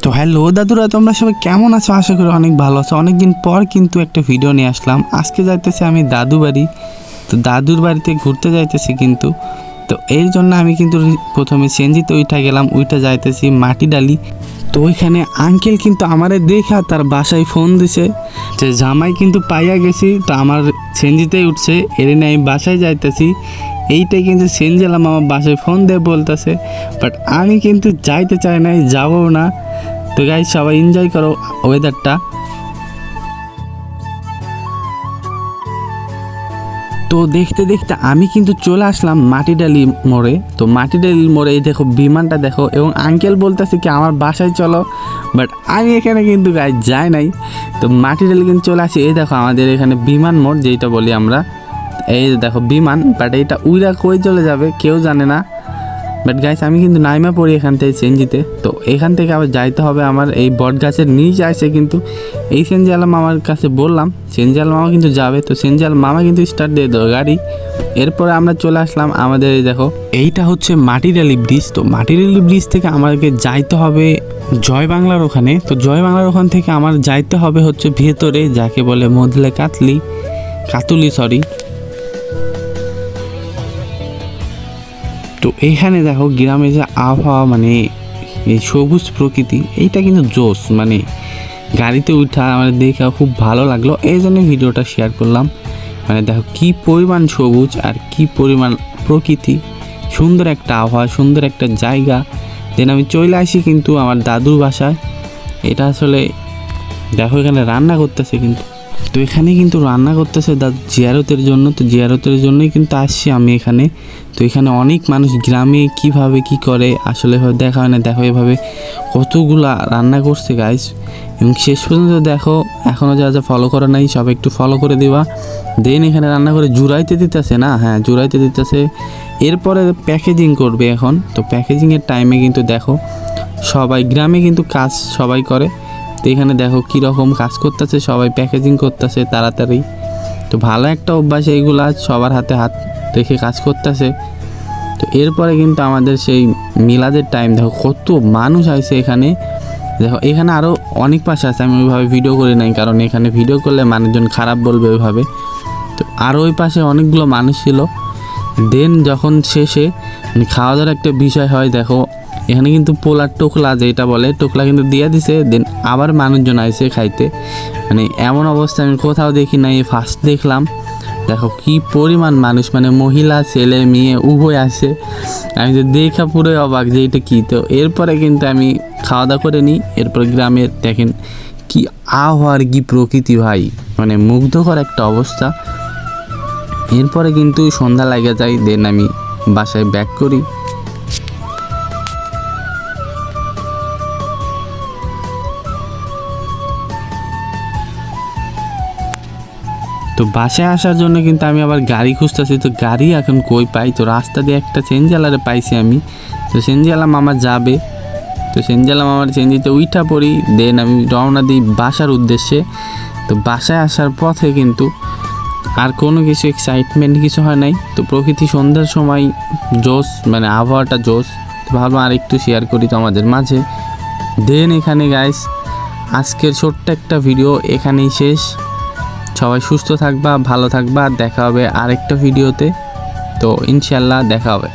তো হ্যালো দাদুরা, তোমরা সবাই কেমন আছো? আশা করি অনেক ভালো আছো। অনেকদিন পর কিন্তু একটা ভিডিও নিয়ে আসলাম। আজকে যাইতেছি আমি দাদু বাড়ি। তো দাদুর বাড়িতে ঘুরতে যাইতেছি কিন্তু। তো এর জন্য আমি কিন্তু প্রথমে সেনজিতে উঠা গেলাম, উঠা যাইতেছি মাটিডালি। তো ওইখানে আঙ্কেল কিন্তু আমারে দেখা তার বাসায় ফোন দিছে যে জামাই কিন্তু পাইয়া গেছি। তো আমার সেনজিতেই উঠছে, এর নিয়ে আমি বাসায় যাইতেছি। এইটাই কিন্তু সেনজেলাম আমার বাসায় ফোন দিয়ে বলতেছে, বাট আমি কিন্তু যাইতে চাই নাই, যাবো না। তো গাইস, সবাই এনজয় করো ওয়েদারটা। তো দেখতে দেখতে আমি কিন্তু চলে আসলাম মাটিডালি মোড়ে। তো মাটিডালি মোড়ে এই দেখো বিমানটা দেখো, এবং আঙ্কেল বলতেছে কি আমার বাসায় চলো, বাট আমি এখানে কিন্তু গাইস যাই নাই। তো মাটিডালি কিন্তু চলে আসি। এই দেখো আমাদের এখানে বিমান মোড় যেটা বলি আমরা, এই দেখো বিমান, বাট এইটা উইরা কই চলে যাবে কেউ জানে না। বাট গাইস, আমি কিন্তু নাইমা পড়ি এখান থেকে সেনজিতে। তো এখান থেকে আবার যাইতে হবে আমার এই বট গাছের নিচে আসে কিন্তু এই সেনজিয়াল মামার কাছে বললাম, সেনজিয়াল মামা কিন্তু যাবে। তো সেনজিয়াল মামা কিন্তু স্টার্ট দিয়ে দেবো গাড়ি। এরপরে আমরা চলে আসলাম আমাদের এই দেখো, এইটা হচ্ছে মাটিডালি ব্রিজ। তো মাটিডালি ব্রিজ থেকে আমাদেরকে যাইতে হবে জয় বাংলার ওখানে। তো জয় বাংলার ওখান থেকে আমার যাইতে হবে হচ্ছে ভেতরে, যাকে বলে মদলে কাতুলি সরি। তো এইখানে দেখো গ্রামে যে আবহাওয়া, মানে এই সবুজ প্রকৃতি, এইটা কিন্তু জোস। মানে গাড়িতে উঠা আমাদের দেখে খুব ভালো লাগলো, এই জন্য ভিডিওটা শেয়ার করলাম। মানে দেখো কি পরিমাণ সবুজ আর কি পরিমাণ প্রকৃতি, সুন্দর একটা আবহাওয়া, সুন্দর একটা জায়গা। দেন আমি চলে আসি কিন্তু আমার দাদুর বাসায়। এটা আসলে দেখো এখানে রান্না করতেছে কিন্তু। তো এখানে কিন্তু রান্না করতেছে দাদু জিয়ারতের জন্য। তো জিয়ারতের জন্যই কিন্তু আসছি আমি এখানে। তো এখানে অনেক মানুষ গ্রামে কিভাবে কি করে আসলে দেখা হয় না। দেখো এভাবে কতগুলা রান্না করছে গাইস, এবং শেষ পর্যন্ত দেখো এখনও যা যা ফলো করা নাই সব একটু ফলো করে দিবা। দেন এখানে রান্না করে জুড়াইতে দিতেছে না, হ্যাঁ জুড়াইতে দিতেছে। এরপরে প্যাকেজিং করবে এখন। তো প্যাকেজিংয়ের টাইমে কিন্তু দেখো সবাই গ্রামে কিন্তু কাজ সবাই করে। তো এখানে দেখো কীরকম কাজ করতেছে, সবাই প্যাকেজিং করতেছে তাড়াতাড়ি। তো ভালো একটা অভ্যাস এইগুলা, সবার হাতে হাত রেখে কাজ করতেছে। তো এরপরে কিন্তু আমাদের সেই মিলাদের টাইম, দেখো কত মানুষ আসছে এখানে। দেখো এখানে আরও অনেক পাশে আছে, আমি ওইভাবে ভিডিও করি নাই, কারণ এখানে ভিডিও করলে মানুষজন খারাপ বলবে ওইভাবে। তো আরও ওই পাশে অনেকগুলো মানুষ ছিল। দেন যখন শেষে মানে খাওয়া দাওয়ার একটা বিষয় হয়, দেখো এখানে কিন্তু পোলার টোকলা যেটা বলে, টোকলা কিন্তু দিয়ে দিছে। দেন আবার মানুষজন আইসে খাইতে। মানে এমন অবস্থা আমি কোথাও দেখি নাই, ফার্স্ট দেখলাম। দেখো কি পরিমাণ মানুষ, মানে মহিলা ছেলে মেয়ে উভয় আসে। আমি তো দেখা পুরোই অবাক যে এটা কী। তো এরপরে কিন্তু আমি খাওয়া দাওয়া করে নিই। এরপর গ্রামের দেখেন কি আবহাওয়ার কি প্রকৃতি ভাই, মানে মুগ্ধকর একটা অবস্থা। এরপরে কিন্তু সন্ধ্যা লাগে যায়। দেন আমি বাসায় ব্যাক করি। তো বাসায় আসার জন্য কিন্তু আমি আবার গাড়ি খুঁজতেছি। তো গাড়ি এখন কই পাই? তো রাস্তা দিয়ে একটা সেনজিয়ালারে পাইছি আমি। তো সেনজিয়ালা মামা যাবে। তো সেনজিয়ালা মামার সেনজিতে উইঠা পড়ি। দেন আমি রওনা দিই বাসার উদ্দেশ্যে। তো বাসায় আসার পথে কিন্তু আর কোনো কিছু এক্সাইটমেন্ট কিছু হয় নাই। তো প্রকৃতি সন্ধ্যার সময় জোস, মানে আবহাওয়াটা জোস। তো ভাবলাম আর একটু শেয়ার করি তোমাদের মাঝে। দেন এখানে গাইস আজকের ছোট্ট একটা ভিডিও এখানেই শেষ। সবাই সুস্থ থাকবা, ভালো থাকবা। দেখা হবে আরেকটা ভিডিওতে। তো ইনশাল্লাহ দেখা হবে।